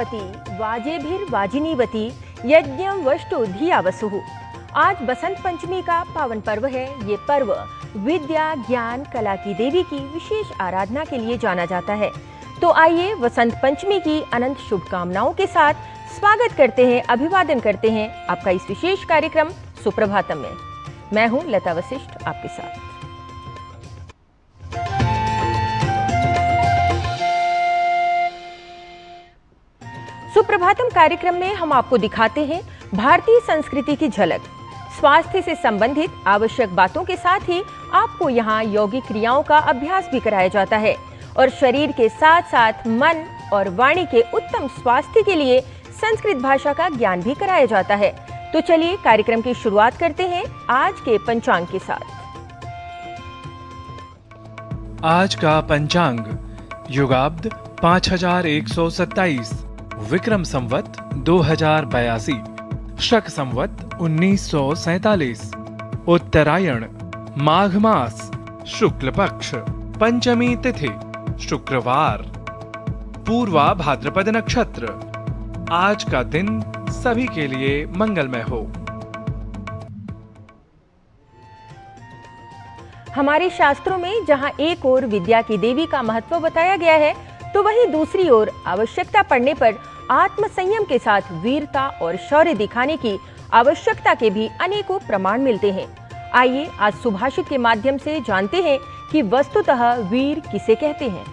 सरस्वती वाजेभिर्वाजिनीवती यज्ञं वष्टो धिया वसुः। आज बसंत पंचमी का पावन पर्व है। ये पर्व विद्या, ज्ञान, कला की देवी की विशेष आराधना के लिए जाना जाता है। तो आइए वसंत पंचमी की अनंत शुभकामनाओं के साथ स्वागत करते हैं, अभिवादन करते हैं आपका इस विशेष कार्यक्रम सुप्रभातम में। मैं हूं लता वशिष्ठ आपके साथ। सुप्रभातम कार्यक्रम में हम आपको दिखाते हैं भारतीय संस्कृति की झलक। स्वास्थ्य से संबंधित आवश्यक बातों के साथ ही आपको यहाँ यौगिक क्रियाओं का अभ्यास भी कराया जाता है और शरीर के साथ साथ मन और वाणी के उत्तम स्वास्थ्य के लिए संस्कृत भाषा का ज्ञान भी कराया जाता है। तो चलिए कार्यक्रम की शुरुआत करते हैं आज के पंचांग के साथ। आज का पंचांग युगाब्द 5127, विक्रम संवत 2082, शक संवत 1947, उत्तरायण, माघ मास, शुक्ल पक्ष, पंचमी तिथि, शुक्रवार, पूर्वा भाद्रपद नक्षत्र। आज का दिन सभी के लिए मंगलमय हो। हमारे शास्त्रों में जहां एक ओर विद्या की देवी का महत्व बताया गया है, तो वहीं दूसरी ओर आवश्यकता पड़ने पर आत्म संयम के साथ वीरता और शौर्य दिखाने की आवश्यकता के भी अनेकों प्रमाण मिलते हैं। आइए आज सुभाषित के माध्यम से जानते हैं कि वस्तुतः वीर किसे कहते हैं।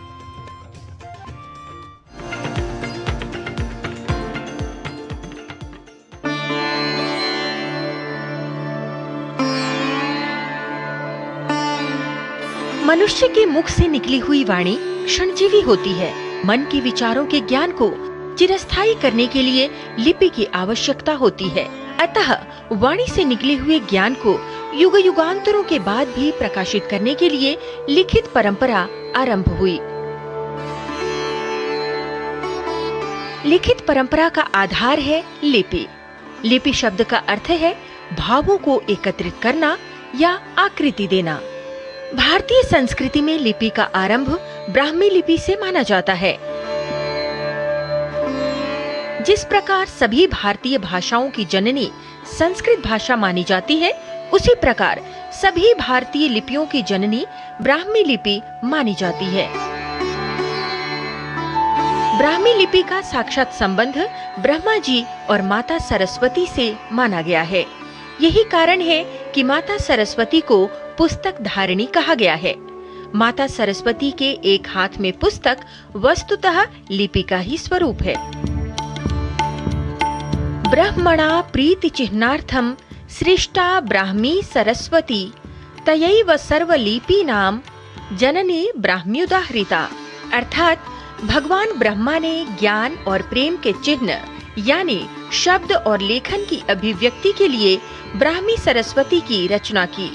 मनुष्य के मुख से निकली हुई वाणी क्षणजीवी होती है। मन के विचारों के ज्ञान को चिरस्थायी करने के लिए लिपि की आवश्यकता होती है। अतः वाणी से निकले हुए ज्ञान को युग युगांतरों के बाद भी प्रकाशित करने के लिए लिखित परंपरा आरंभ हुई। लिखित परंपरा का आधार है लिपि। लिपि शब्द का अर्थ है भावों को एकत्रित करना या आकृति देना। भारतीय संस्कृति में लिपि का आरंभ ब्राह्मी लिपि से माना जाता है। जिस प्रकार सभी भारतीय भाषाओं की जननी संस्कृत भाषा मानी जाती है, उसी प्रकार सभी भारतीय लिपियों की जननी ब्राह्मी लिपि मानी जाती है। ब्राह्मी लिपि का साक्षात संबंध ब्रह्मा जी और माता सरस्वती से माना गया है। यही कारण है कि माता सरस्वती को पुस्तक धारिणी कहा गया है। माता सरस्वती के एक हाथ में पुस्तक वस्तुतः लिपि का ही स्वरूप है। ब्रह्मणा प्रीति चिह्नार्थम सृष्टा ब्राह्मी सरस्वती तयैव सर्वलिपीनां जननी ब्राह्म्युदाहृता। अर्थात भगवान ब्रह्मा ने ज्ञान और प्रेम के चिन्ह यानी शब्द और लेखन की अभिव्यक्ति के लिए ब्राह्मी सरस्वती की रचना की।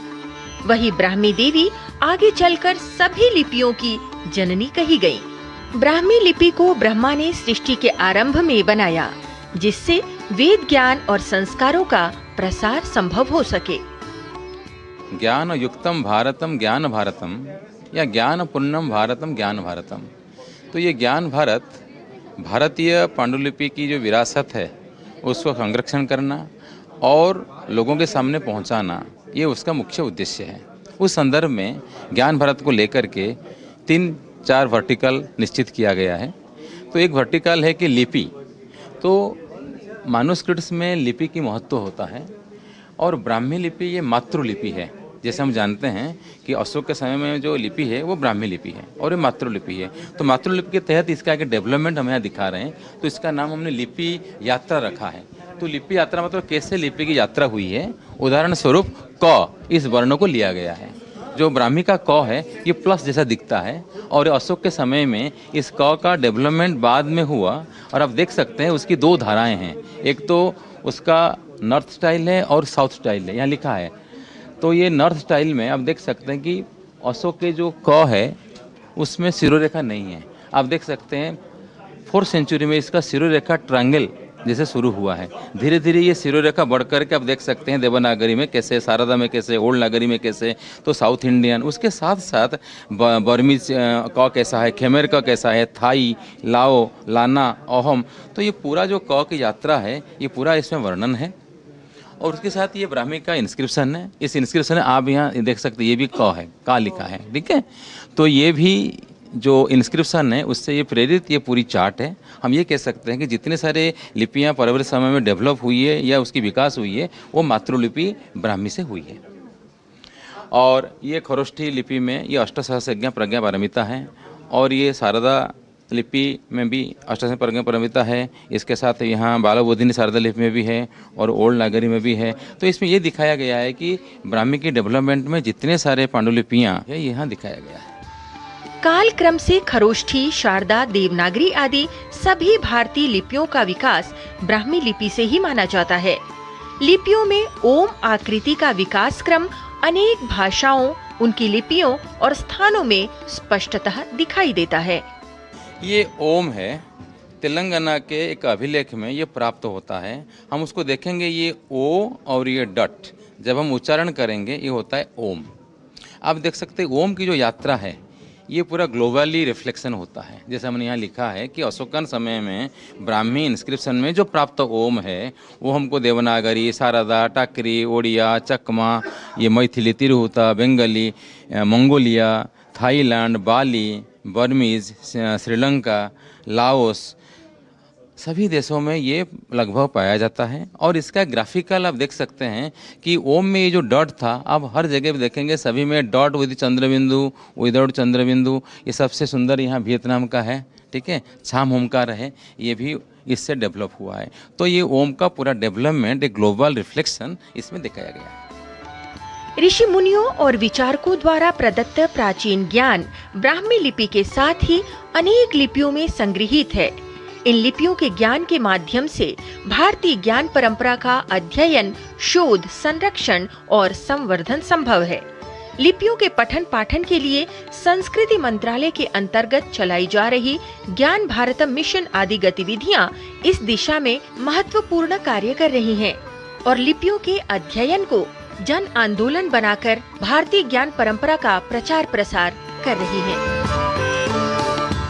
वही ब्राह्मी देवी आगे चलकर सभी लिपियों की जननी कही गई। ब्राह्मी लिपि को ब्रह्मा ने सृष्टि के आरंभ में बनाया, जिससे वेद ज्ञान और संस्कारों का प्रसार संभव हो सके। ज्ञान युक्तम भारतम ज्ञान भारतम या ज्ञान पूर्णम भारतम ज्ञान भारतम। तो ये ज्ञान भारत भारतीय पांडुलिपि की जो विरासत है उसको संरक्षण करना और लोगों के सामने पहुंचाना, ये उसका मुख्य उद्देश्य है। उस संदर्भ में ज्ञान भारत को लेकर के 3-4 वर्टिकल निश्चित किया गया है। तो एक वर्टिकल है कि लिपि, तो मानुस्क्रिप्ट्स में लिपि की महत्व होता है और ब्राह्मी लिपि ये मातृलिपि है। जैसे हम जानते हैं कि अशोक के समय में जो लिपि है वो ब्राह्मी लिपि है और ये मातृलिपि है। तो मातृलिपि के तहत इसका आगे डेवलपमेंट हम यहाँ दिखा रहे हैं। तो इसका नाम हमने लिपि यात्रा रखा है। तो लिपि यात्रा मतलब कैसे लिपि की यात्रा हुई है। उदाहरण स्वरूप क इस वर्ण को लिया गया है। जो ब्राह्मी का क है ये प्लस जैसा दिखता है और अशोक के समय में इस क का डेवलपमेंट बाद में हुआ। और आप देख सकते हैं उसकी 2 धाराएं हैं। एक तो उसका नॉर्थ स्टाइल है और साउथ स्टाइल है, यहाँ लिखा है। तो ये नॉर्थ स्टाइल में आप देख सकते हैं कि अशोक के जो क है उसमें शिरोरेखा नहीं है। आप देख सकते हैं 4th सेंचुरी में इसका शिरोरेखा ट्रायंगल जैसे शुरू हुआ है। धीरे धीरे ये शिरोरेखा बढ़ करके आप देख सकते हैं देवनागरी में कैसे, शारदा में कैसे, ओल्ड नागरी में कैसे, तो साउथ इंडियन, उसके साथ साथ बर्मीज क कैसा है, खेमेर का कैसा है, थाई, लाओ, लाना, अहोम, तो ये पूरा जो क की यात्रा है ये पूरा इसमें वर्णन है। और उसके साथ ये ब्राह्मी का इंस्क्रिप्शन है। इस इंस्क्रिप्शन में आप यहाँ देख सकते हैं ये भी क है, का लिखा है, ठीक है। तो ये भी जो इंस्क्रिप्शन है उससे ये प्रेरित ये पूरी चार्ट है। हम ये कह सकते हैं कि जितने सारे लिपियाँ परवर्ती समय में डेवलप हुई है या उसकी विकास हुई है वो मातृलिपि ब्राह्मी से हुई है। और ये खरोष्ठी लिपि में ये अष्टसहस्रज्ञा प्रज्ञा पारमिता है, और ये शारदा लिपि में भी अष्टसहस्र प्रज्ञा पारमिता है। इसके साथ यहाँ बालबोधिनी शारदा लिपि में भी है और ओल्ड नागरी में भी है। तो इसमें ये दिखाया गया है कि ब्राह्मी की डेवलपमेंट में जितने सारे पांडुलिपियाँ है यहाँ दिखाया गया है। काल क्रम से खरोष्ठी, शारदा, देवनागरी आदि सभी भारतीय लिपियों का विकास ब्राह्मी लिपि से ही माना जाता है। लिपियों में ओम आकृति का विकास क्रम अनेक भाषाओं, उनकी लिपियों और स्थानों में स्पष्टतः दिखाई देता है। ये ओम है, तेलंगाना के एक अभिलेख में ये प्राप्त होता है। हम उसको देखेंगे, ये ओ और ये डट जब हम उच्चारण करेंगे ये होता है ओम। आप देख सकते हैं ओम की जो यात्रा है ये पूरा ग्लोबली रिफ्लेक्शन होता है। जैसे हमने यहाँ लिखा है कि अशोकन समय में ब्राह्मी इंस्क्रिप्शन में जो प्राप्त ओम है वो हमको देवनागरी, शारदा, टाकरी, ओडिया, चकमा, ये मैथिली, तिरहुता, बंगाली, मंगोलिया, थाईलैंड, बाली, बर्मीज, श्रीलंका, लाओस, सभी देशों में ये लगभग पाया जाता है। और इसका ग्राफिकल आप देख सकते हैं कि ओम में ये जो डॉट था अब हर जगह पे देखेंगे सभी में डॉट विद चंद्रबिंदु, विदाउट चंद्रबिंदु। ये सबसे सुंदर यहाँ वियतनाम का है, ठीक है। छाम होमकार है, ये भी इससे डेवलप हुआ है। तो ये ओम का पूरा डेवलपमेंट एक ग्लोबल रिफ्लेक्शन इसमें दिखाया गया है। ऋषि मुनियों और विचारकों द्वारा प्रदत्त प्राचीन ज्ञान ब्राह्मी लिपि के साथ ही अनेक लिपियों में संग्रहित है। इन लिपियों के ज्ञान के माध्यम से भारतीय ज्ञान परंपरा का अध्ययन, शोध, संरक्षण और संवर्धन संभव है। लिपियों के पठन पाठन के लिए संस्कृति मंत्रालय के अंतर्गत चलाई जा रही ज्ञान भारतम मिशन आदि गतिविधियां इस दिशा में महत्वपूर्ण कार्य कर रही हैं और लिपियों के अध्ययन को जन आंदोलन बनाकर भारतीय ज्ञान परंपरा का प्रचार प्रसार कर रही हैं।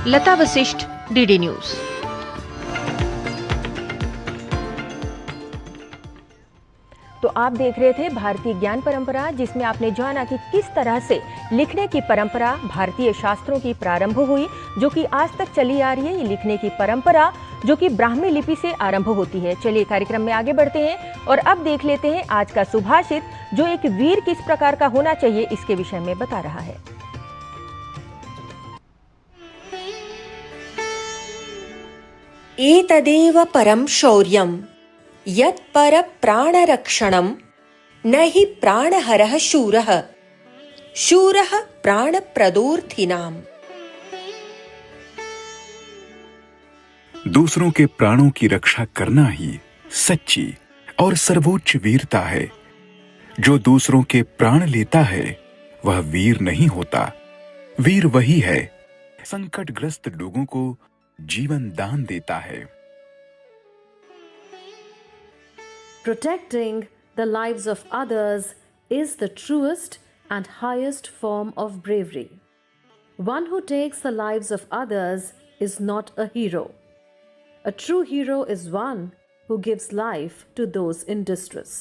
लता वशिष्ठ, डीडी न्यूज। तो आप देख रहे थे भारतीय ज्ञान परंपरा, जिसमें आपने जाना कि किस तरह से लिखने की परंपरा भारतीय शास्त्रों की प्रारंभ हुई, जो कि आज तक चली आ रही है। ये लिखने की परंपरा जो कि ब्राह्मी लिपि से आरंभ होती है। चलिए कार्यक्रम में आगे बढ़ते हैं और अब देख लेते हैं आज का सुभाषित, जो एक वीर किस प्रकार का होना चाहिए इसके विषय में बता रहा है। एतदेव परम शौर्यम् यत् पर प्राणरक्षणं न हि प्राणहरः शूरः शूरः प्राणप्रदोर्थिनाम्। दूसरों के प्राणों की रक्षा करना ही सच्ची और सर्वोच्च वीरता है। जो दूसरों के प्राण लेता है वह वीर नहीं होता। वीर वही है संकटग्रस्त लोगों को जीवन दान देता है। Protecting the lives of others is the truest and highest form of bravery. One who takes the lives of others is not a hero. A true hero is one who gives life to those in distress.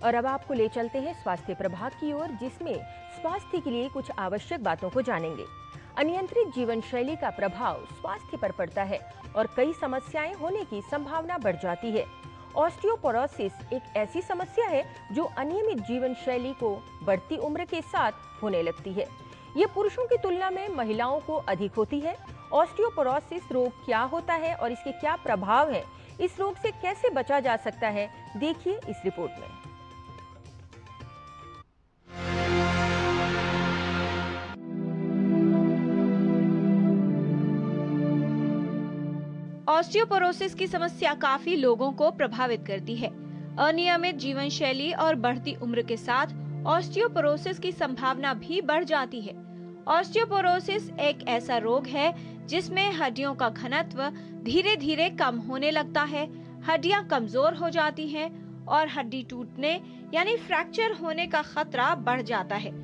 और अब आपको ले चलते हैं स्वास्थ्य प्रभाग की ओर, जिसमें स्वास्थ्य के लिए कुछ आवश्यक बातों को जानेंगे। अनियंत्रित जीवन शैली का प्रभाव स्वास्थ्य पर पड़ता है और कई समस्याएं होने की संभावना बढ़ जाती है। ऑस्टियोपोरोसिस एक ऐसी समस्या है जो अनियमित जीवन शैली को बढ़ती उम्र के साथ होने लगती है। ये पुरुषों की तुलना में महिलाओं को अधिक होती है। ऑस्टियोपोरोसिस रोग क्या होता है और इसके क्या प्रभाव है, इस रोग से कैसे बचा जा सकता है, देखिए इस रिपोर्ट में। ऑस्टियोपोरोसिस की समस्या काफी लोगों को प्रभावित करती है। अनियमित जीवन शैली और बढ़ती उम्र के साथ ऑस्टियोपोरोसिस की संभावना भी बढ़ जाती है। ऑस्टियोपोरोसिस एक ऐसा रोग है जिसमें हड्डियों का घनत्व धीरे धीरे कम होने लगता है, हड्डियां कमजोर हो जाती हैं और हड्डी टूटने यानी फ्रैक्चर होने का खतरा बढ़ जाता है।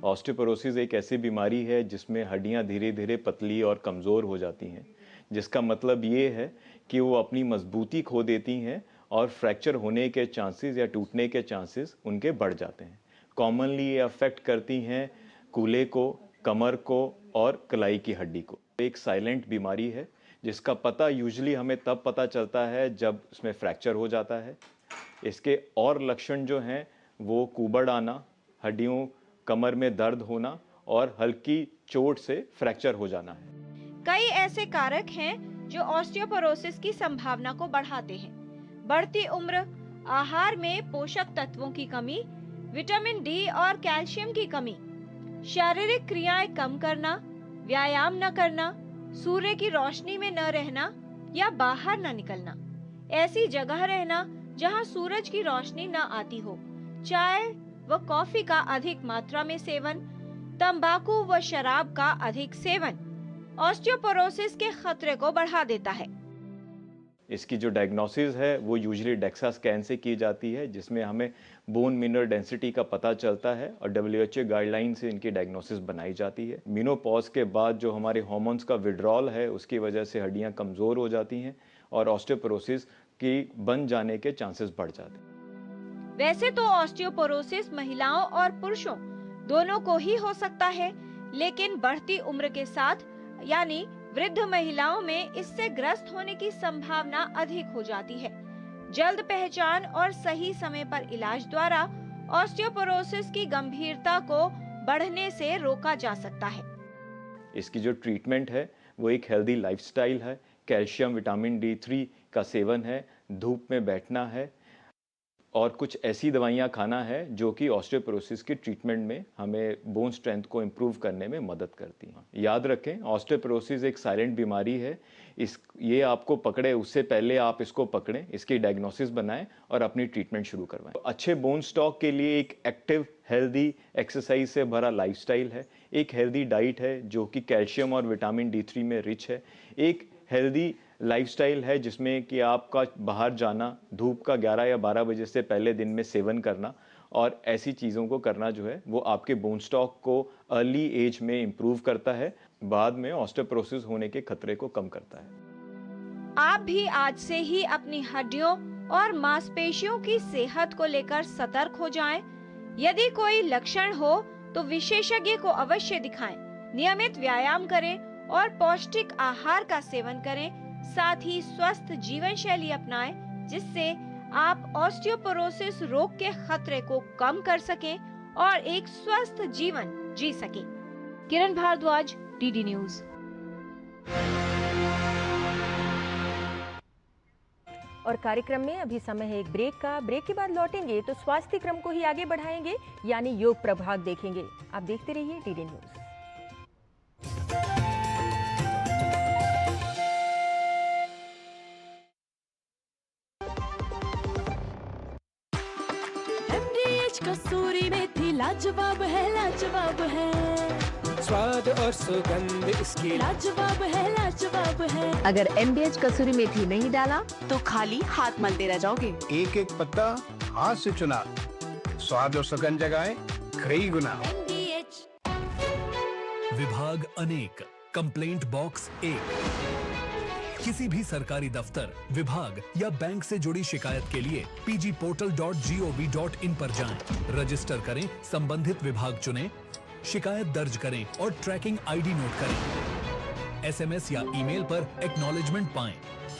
ऑस्टियोपोरोसिस एक ऐसी बीमारी है जिसमें हड्डियां धीरे धीरे पतली और कमज़ोर हो जाती हैं, जिसका मतलब ये है कि वो अपनी मजबूती खो देती हैं और फ्रैक्चर होने के चांसेस या टूटने के चांसेस उनके बढ़ जाते हैं। कॉमनली ये अफेक्ट करती हैं कूल्हे को, कमर को और कलाई की हड्डी को। एक साइलेंट बीमारी है जिसका पता यूजुअली हमें तब पता चलता है जब इसमें फ्रैक्चर हो जाता है। इसके और लक्षण जो हैं वो कुबड़ आना, हड्डियों कमर में दर्द होना और हल्की चोट से फ्रैक्चर हो जाना है। कई ऐसे कारक हैं जो ऑस्टियोपोरोसिस की संभावना को बढ़ाते हैं। बढ़ती उम्र, आहार में पोषक तत्वों की कमी, विटामिन डी और कैल्शियम की कमी, शारीरिक क्रियाएं कम करना, व्यायाम न करना, सूर्य की रोशनी में न रहना या बाहर न निकलना, ऐसी जगह रहना जहां सूरज की रोशनी न आती हो, चाय व कॉफी का अधिक मात्रा में सेवन, तंबाकू व शराब का अधिक सेवन ऑस्टियोपोरोसिस के खतरे को बढ़ा देता है। इसकी जो डायग्नोसिस है वो यूजुअली डेक्सा स्कैन से की जाती है, जिसमें हमें बोन मिनरल डेंसिटी का पता चलता है और WHO गाइडलाइन से इनकी डायग्नोसिस बनाई जाती है। मेनोपॉज के बाद जो हमारे हार्मोन्स का विड्रॉल है उसकी वजह से हड्डियां कमज़ोर हो जाती हैं और ऑस्टियोपोरोसिस की बन जाने के चांसेस बढ़ जाते हैं। वैसे तो ऑस्टियोपोरोसिस महिलाओं और पुरुषों दोनों को ही हो सकता है, लेकिन बढ़ती उम्र के साथ यानी वृद्ध महिलाओं में इससे ग्रस्त होने की संभावना अधिक हो जाती है। जल्द पहचान और सही समय पर इलाज द्वारा ऑस्टियोपोरोसिस की गंभीरता को बढ़ने से रोका जा सकता है। इसकी जो ट्रीटमेंट है वो एक हेल्दी लाइफस्टाइल है, कैल्शियम, विटामिन D3 का सेवन है, धूप में बैठना है और कुछ ऐसी दवाइयाँ खाना है जो कि ऑस्टियोपोरोसिस की ट्रीटमेंट में हमें बोन स्ट्रेंथ को इम्प्रूव करने में मदद करती हैं। याद रखें, ऑस्टियोपोरोसिस एक साइलेंट बीमारी है। ये आपको पकड़े उससे पहले आप इसको पकड़ें, इसकी डायग्नोसिस बनाएं और अपनी ट्रीटमेंट शुरू करवाएं। अच्छे बोन स्टॉक के लिए एक एक्टिव, हेल्दी, एक्सरसाइज से भरा लाइफस्टाइल है, एक हेल्दी डाइट है जो कि कैल्शियम और विटामिन D3 में रिच है, एक हेल्दी लाइफस्टाइल है जिसमें कि आपका बाहर जाना, धूप का 11 या 12 बजे से पहले दिन में सेवन करना और ऐसी चीज़ों को करना जो है वो आपके बोन स्टॉक को अर्ली एज में इम्प्रूव करता है, बाद में ऑस्टियोपोरोसिस होने के खतरे को कम करता है। आप भी आज से ही अपनी हड्डियों और मांसपेशियों की सेहत को लेकर सतर्क हो जाएं। यदि कोई लक्षण हो तो विशेषज्ञ को अवश्य दिखाएं। नियमित व्यायाम करें और पौष्टिक आहार का सेवन करें। साथ ही स्वस्थ जीवन शैली अपनाएं, जिससे आप ऑस्टियोपोरोसिस रोग के खतरे को कम कर सकें और एक स्वस्थ जीवन जी सकें। किरण भारद्वाज, DD न्यूज। और कार्यक्रम में अभी समय है एक ब्रेक का। ब्रेक के बाद लौटेंगे तो स्वास्थ्य क्रम को ही आगे बढ़ाएंगे, यानी योग प्रभाग देखेंगे। आप देखते रहिए DD न्यूज। कसूरी मेथी लाजवाब है, लाजवाब है। स्वाद और सुगंध इसकी लाजवाब है, लाजवाब है। अगर MDH कसूरी मेथी नहीं डाला तो खाली हाथ मलते रह जाओगे। एक एक पत्ता हाथ से चुना, स्वाद और सुगंध जगाए कई गुना। MDH। विभाग अनेक, कंप्लेंट बॉक्स 1। किसी भी सरकारी दफ्तर, विभाग या बैंक से जुड़ी शिकायत के लिए pgportal.gov.in पर जाएं, रजिस्टर करें, संबंधित विभाग चुनें, शिकायत दर्ज करें और ट्रैकिंग ID नोट करें। SMS या ईमेल पर एक्नॉलेजमेंट पाएं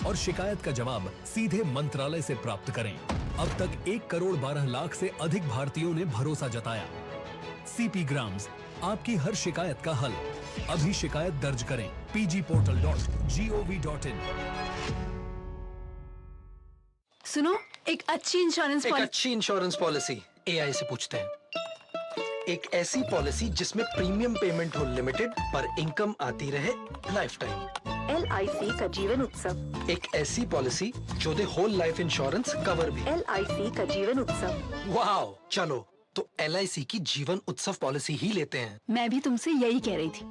और शिकायत का जवाब सीधे मंत्रालय से प्राप्त करें। अब तक 1 करोड़ 12 लाख से अधिक भारतीयों ने भरोसा जताया। CP ग्राम्स, आपकी हर शिकायत का हल। अभी शिकायत दर्ज करें pgportal.gov.in। सुनो, एक अच्छी इंश्योरेंस पॉलिसी AI से पूछते हैं। एक ऐसी पॉलिसी जिसमें प्रीमियम पेमेंट हो लिमिटेड पर इनकम आती रहे लाइफ टाइम। LIC का जीवन उत्सव। एक ऐसी पॉलिसी जो दे होल लाइफ इंश्योरेंस कवर भी। LIC का जीवन उत्सव। वाओ, चलो तो LIC की जीवन उत्सव पॉलिसी ही लेते हैं। मैं भी तुमसे यही कह रही थी,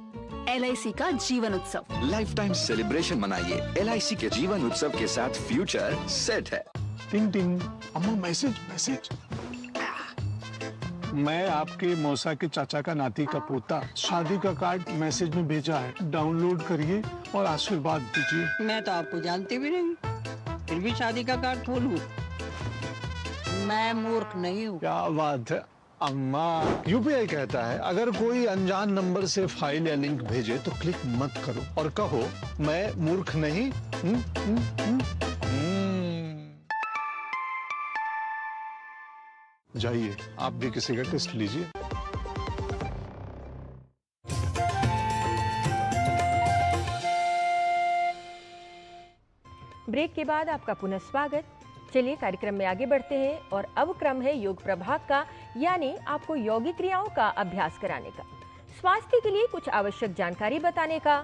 LIC का जीवन उत्सव। लाइफ टाइम सेलिब्रेशन मनाइए LIC के जीवन उत्सव के साथ। फ्यूचर सेट है। टिंग टिंग, अम्मा मैसेज। मैं आपके मौसा के चाचा का नाती का पोता, शादी का कार्ड मैसेज में भेजा है, डाउनलोड करिए और आशीर्वाद दीजिए। मैं तो आपको जानती भी नहीं, फिर भी शादी का कार्ड खोलूं? मैं मूर्ख नहीं हूँ। क्या बात है अम्मा। UPI कहता है अगर कोई अनजान नंबर से फाइल या लिंक भेजे तो क्लिक मत करो और कहो मैं मूर्ख नहीं। जाइए आप भी किसी का टेस्ट लीजिए। ब्रेक के बाद आपका पुनः स्वागत। चलिए कार्यक्रम में आगे बढ़ते हैं और अब क्रम है योग प्रभाग का, यानी आपको योगिक क्रियाओं का अभ्यास कराने का, स्वास्थ्य के लिए कुछ आवश्यक जानकारी बताने का।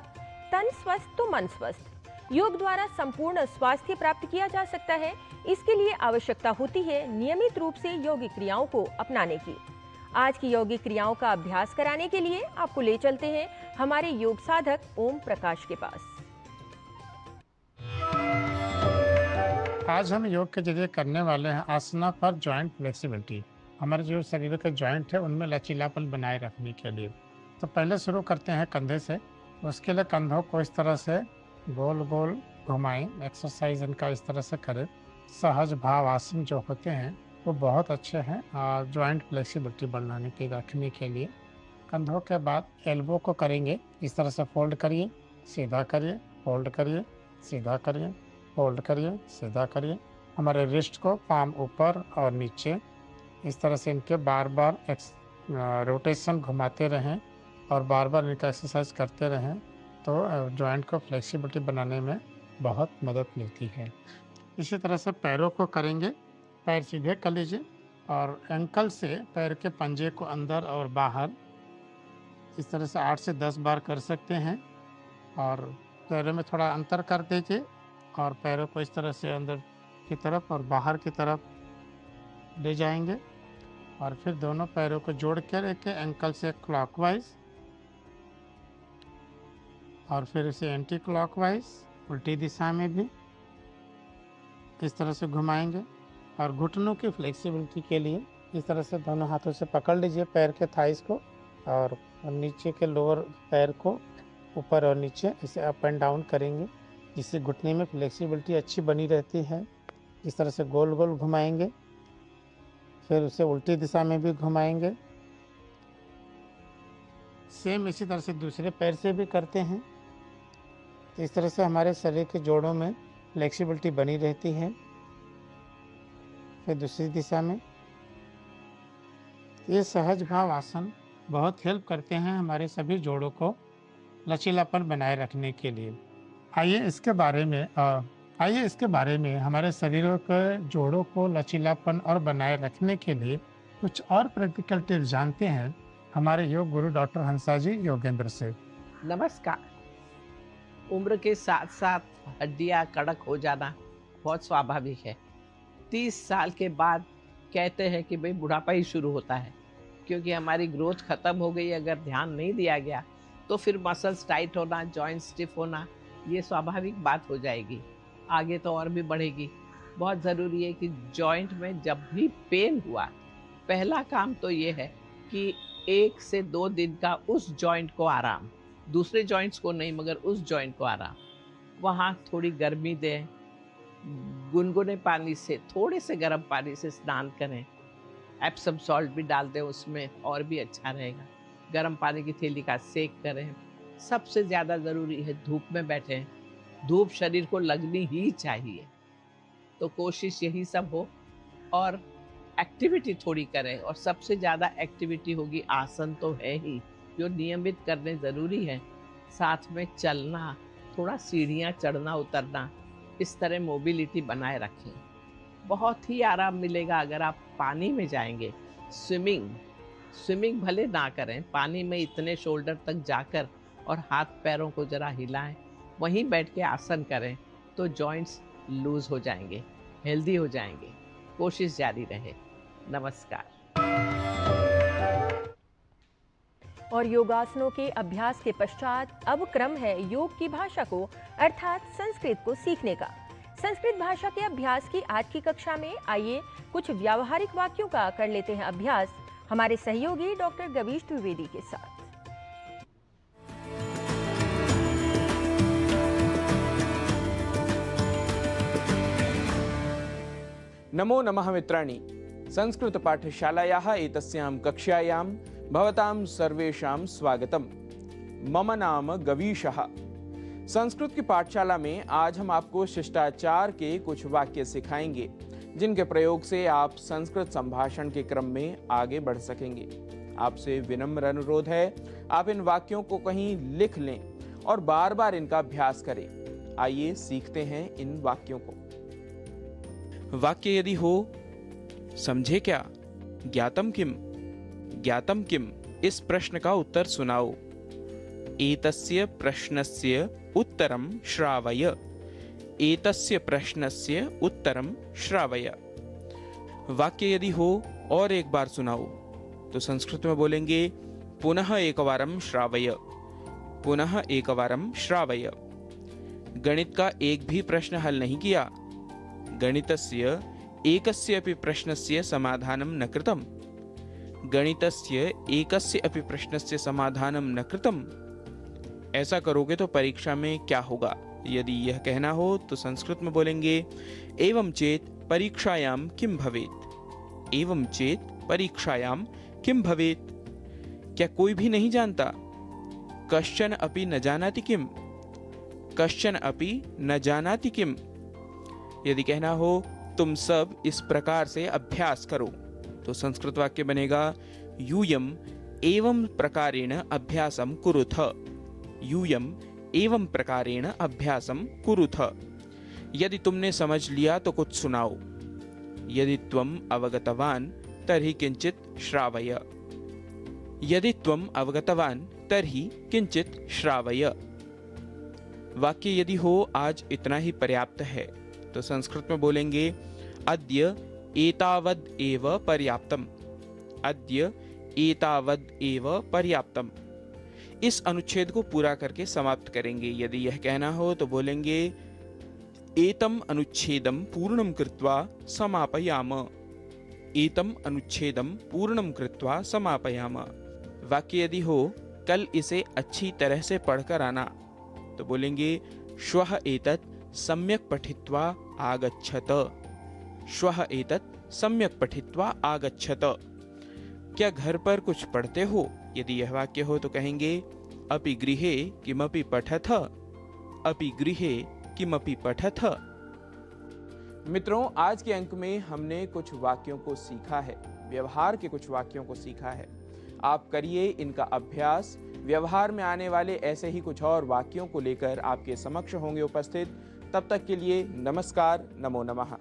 तन स्वस्थ तो मन स्वस्थ। योग द्वारा संपूर्ण स्वास्थ्य प्राप्त किया जा सकता है। इसके लिए आवश्यकता होती है नियमित रूप से योगिक क्रियाओं को अपनाने की। आज की योगिक क्रियाओं का अभ्यास कराने के लिए आपको ले चलते हैं हमारे योग साधक ओम प्रकाश के पास। आज हम योग के जरिए करने वाले हैं आसना फॉर जॉइंट फ्लेक्सिबिलिटी। हमारे जो शरीर के जॉइंट है उनमें लचीलापन बनाए रखने के लिए। तो पहले शुरू करते हैं कंधे से। उसके लिए कंधों को इस तरह से गोल गोल घुमाएं। एक्सरसाइज इनका इस तरह से करें। सहज भाव आसन जो होते हैं वो बहुत अच्छे हैं जॉइंट फ्लेक्सिबिलिटी बनाने के रखने के लिए। कंधों के बाद एल्बो को करेंगे इस तरह से, फोल्ड करिए, सीधा करिए, फोल्ड करिए, सीधा करिए, फोल्ड करिए, सीधा करिए। हमारे रिस्ट को पाम ऊपर और नीचे इस तरह से इनके बार बार रोटेशन घुमाते रहें और बार बार इनका एक्सरसाइज करते रहें तो जॉइंट को फ्लेक्सिबिलिटी बनाने में बहुत मदद मिलती है। इसी तरह से पैरों को करेंगे। पैर सीधे कर लीजिए और एंकल से पैर के पंजे को अंदर और बाहर इस तरह से 8 से 10 बार कर सकते हैं। और पैरों में थोड़ा अंतर कर दीजिए और पैरों को इस तरह से अंदर की तरफ और बाहर की तरफ ले जाएंगे। और फिर दोनों पैरों को जोड़ के रखें एंकल से क्लॉकवाइज और फिर इसे एंटी क्लॉकवाइज उल्टी दिशा में भी इस तरह से घुमाएंगे। और घुटनों की फ्लेक्सिबिलिटी के लिए इस तरह से दोनों हाथों से पकड़ लीजिए पैर के थाइस को और नीचे के लोअर पैर को ऊपर और नीचे इसे अप एंड डाउन करेंगे, जिससे घुटने में फ्लेक्सिबिलिटी अच्छी बनी रहती है। इस तरह से गोल गोल घुमाएंगे, फिर उसे उल्टी दिशा में भी घुमाएंगे। सेम इसी तरह से दूसरे पैर से भी करते हैं। तो इस तरह से हमारे शरीर के जोड़ों में फ्लेक्सिबिलिटी बनी रहती है। फिर दूसरी दिशा में ये सहज भाव आसन बहुत हेल्प करते हैं हमारे सभी जोड़ों को लचीलापन बनाए रखने के लिए। आइए इसके बारे में हमारे शरीर के जोड़ों को लचीलापन और बनाए रखने के लिए कुछ और प्रैक्टिकल टिप्स जानते हैं हमारे योग गुरु डॉक्टर हंसा जी योगेंद्र से। नमस्कार। उम्र के साथ साथ हड्डियां कड़क हो जाना बहुत स्वाभाविक है। 30 साल के बाद कहते हैं कि भाई बुढ़ापा ही शुरू होता है, क्योंकि हमारी ग्रोथ खत्म हो गई। अगर ध्यान नहीं दिया गया तो फिर मसल्स टाइट होना, जॉइंट स्टिफ होना, ये स्वाभाविक बात हो जाएगी। आगे तो और भी बढ़ेगी। बहुत ज़रूरी है कि जॉइंट में जब भी पेन हुआ, पहला काम तो ये है कि 1 से 2 दिन का उस जॉइंट को आराम, दूसरे जॉइंट्स को नहीं मगर उस जॉइंट को आराम। वहाँ थोड़ी गर्मी दें, गुनगुने पानी से, थोड़े से गर्म पानी से स्नान करें, एप्सम सॉल्ट भी डाल दें उसमें और भी अच्छा रहेगा। गर्म पानी की थैली का सेक करें। सबसे ज़्यादा ज़रूरी है धूप में बैठें। धूप शरीर को लगनी ही चाहिए, तो कोशिश यही सब हो। और एक्टिविटी थोड़ी करें, और सबसे ज़्यादा एक्टिविटी होगी आसन तो है ही जो नियमित करने ज़रूरी है। साथ में चलना, थोड़ा सीढ़ियाँ चढ़ना उतरना, इस तरह मोबिलिटी बनाए रखें। बहुत ही आराम मिलेगा अगर आप पानी में जाएंगे। स्विमिंग भले ना करें, पानी में इतने शोल्डर तक जाकर और हाथ पैरों को जरा हिलाएं, वहीं बैठ के आसन करें तो जॉइंट्स लूज हो जाएंगे, हेल्दी हो जाएंगे। कोशिश जारी रहे। नमस्कार। और योगासनों के अभ्यास के पश्चात अब क्रम है योग की भाषा को अर्थात संस्कृत को सीखने का। संस्कृत भाषा के अभ्यास की आज की कक्षा में आइए कुछ व्यावहारिक वाक्यों का कर लेते हैं अभ्यास हमारे सहयोगी डॉक्टर गवीश द्विवेदी के साथ। नमो नमः मित्राणि, संस्कृत पाठशालायाः एतस्यां कक्षायां भवतां सर्वेषां स्वागतम्। मम नाम गवीशः। संस्कृत की पाठशाला में आज हम आपको शिष्टाचार के कुछ वाक्य सिखाएंगे जिनके प्रयोग से आप संस्कृत संभाषण के क्रम में आगे बढ़ सकेंगे। आपसे विनम्र अनुरोध है, आप इन वाक्यों को कहीं लिख लें और बार बार इनका अभ्यास करें। आइए सीखते हैं इन वाक्यों को। वाक्य यदि हो, समझे क्या, ज्ञातम किम, ज्ञातम किम, इस प्रश्न का उत्तर सुनाओ। एतस्य प्रश्नस्य उत्तरम श्रावय, एतस्य प्रश्नस्य उत्तरम श्रावय। वाक्य यदि हो और एक बार सुनाओ तो संस्कृत में बोलेंगे पुनः एकवारं श्रावय, पुनः एकवारं श्रावय। गणित का एक भी प्रश्न हल नहीं किया, गणितस्य एकस्य अपि प्रश्नस्य समाधानं न कृतम्, गणितस्य एकस्य अपि प्रश्नस्य समाधानं न कृतम्। ऐसा करोगे तो परीक्षा में क्या होगा? यदि यह कहना हो तो संस्कृत में बोलेंगे एवं चेत परीक्षायां किम भवेत्, एवं चेत परीक्षायां किम भवेत्। क्या कोई भी नहीं जानता? कश्चन अपि न जानाति किम, कश्चन अपि न जानाति किम। यदि कहना हो तुम सब इस प्रकार से अभ्यास करो तो संस्कृत वाक्य बनेगा यूयम एवं प्रकारेण अभ्यासम कुरुथ, यूयम एवं प्रकारेण अभ्यासम कुरुथ। यदि तुमने समझ लिया तो कुछ सुनाओ। यदि त्वम अवगतवान तर्हि किंचित श्रावय, यदि त्वम अवगतवान तर्हि किंचित श्रावय। वाक्य यदि हो आज इतना ही पर्याप्त है तो संस्कृत में बोलेंगे अद्य एतावद एव पर्याप्तम, अद्य एतावद एव पर्याप्तम। इस अनुच्छेद को पूरा करके समाप्त करेंगे। यदि यह कहना हो तो बोलेंगे एतम अनुच्छेदम पूर्णम कृत्वा समापयाम, एतम अनुच्छेदम पूर्णम कृत्वा समापयाम। वाक्य यदि हो कल इसे अच्छी तरह से पढ़कर आना तो बोलेंगे श्वः एतत् सम्यक् पठित्वा आगच्छत, श्वः एतत् सम्यक् पठित्वा आगच्छत। क्या घर पर कुछ पढ़ते हो? यदि यह वाक्य हो तो कहेंगे अपि गृहे किमपि पठथ, अपि गृहे किमपि पठथ। मित्रों, आज के अंक में हमने कुछ वाक्यों को सीखा है, व्यवहार के कुछ वाक्यों को सीखा है। आप करिए इनका अभ्यास। व्यवहार में आने वाले ऐसे ही कुछ और वाक्यों को लेकर आपके समक्ष होंगे उपस्थित। तब तक के लिए नमस्कार, नमो नमः।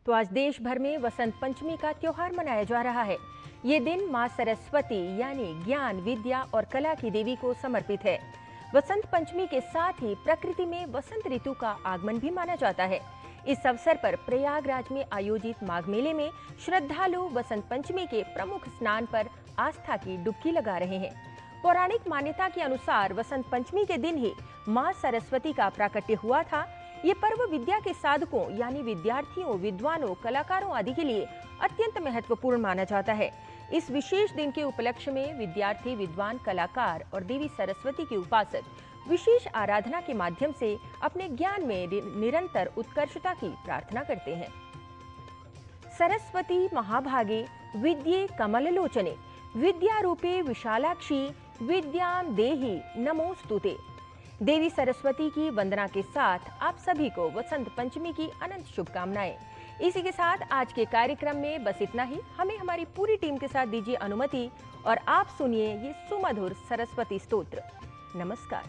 तो आज देश भर में वसंत पंचमी का त्योहार मनाया जा रहा है। ये दिन मां सरस्वती यानी ज्ञान, विद्या और कला की देवी को समर्पित है। वसंत पंचमी के साथ ही प्रकृति में वसंत ऋतु का आगमन भी माना जाता है। इस अवसर पर प्रयागराज में आयोजित माघ मेले में श्रद्धालु वसंत पंचमी के प्रमुख स्नान पर आस्था की डुबकी लगा रहे हैं। पौराणिक मान्यता के अनुसार वसंत पंचमी के दिन ही मां सरस्वती का प्राकट्य हुआ था। ये पर्व विद्या के साधकों यानी विद्यार्थियों, विद्वानों, कलाकारों आदि के लिए अत्यंत महत्वपूर्ण माना जाता है। इस विशेष दिन के उपलक्ष्य में विद्यार्थी, विद्वान, कलाकार और देवी सरस्वती के उपासक विशेष आराधना के माध्यम से अपने ज्ञान में निरंतर उत्कर्षता की प्रार्थना करते हैं। सरस्वती महाभागे विद्ये कमललोचने विद्यारूपे विशालाक्षी विद्यां देहि नमोस्तुते। देवी सरस्वती की वंदना के साथ आप सभी को वसंत पंचमी की अनंत शुभकामनाएं। इसी के साथ आज के कार्यक्रम में बस इतना ही। हमें हमारी पूरी टीम के साथ दीजिए अनुमति और आप सुनिए ये सुमधुर सरस्वती स्तोत्र। नमस्कार।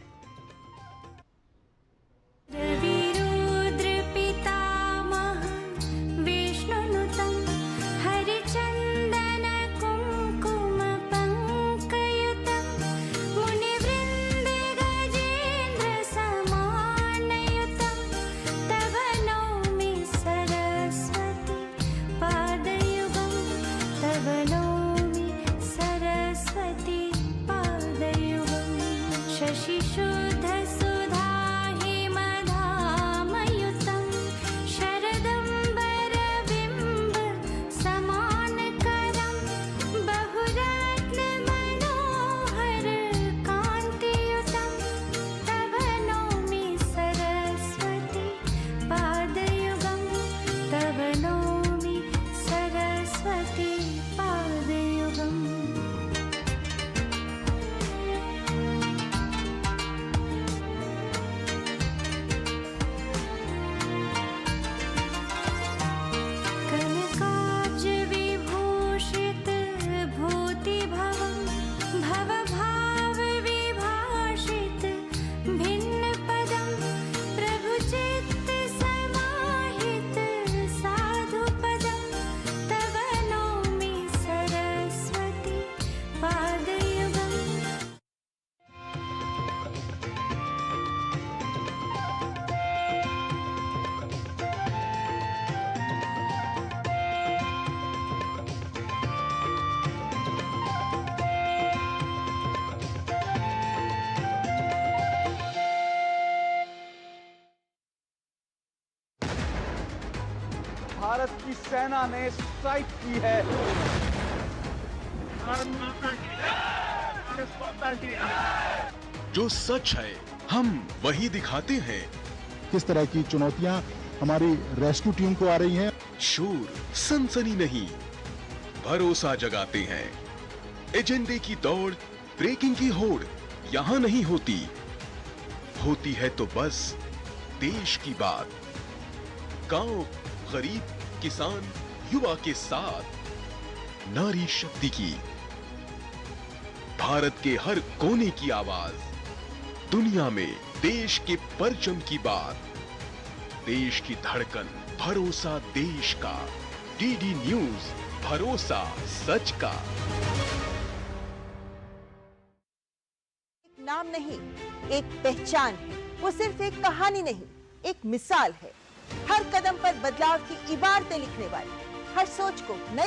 मुनिवृन्द गजेन्द्र समानयुतं तव भारत की सेना ने स्ट्राइक की है। जो सच है हम वही दिखाते हैं। किस तरह की चुनौतियां हमारी रेस्क्यू टीम को आ रही हैं। शोर सनसनी नहीं, भरोसा जगाते हैं। एजेंडे की दौड़, ब्रेकिंग की होड़ यहाँ नहीं होती। होती है तो बस देश की बात। गांव, गरीब, किसान, युवा के साथ नारी शक्ति की, भारत के हर कोने की आवाज, दुनिया में देश के परचम की बात, देश की धड़कन, भरोसा देश का। डीडी न्यूज, भरोसा सच का। एक नाम नहीं, एक पहचान है। वो सिर्फ एक कहानी नहीं, एक मिसाल है। हर कदम पर बदलाव की इबारतें लिखने वाली, हर सोच को नई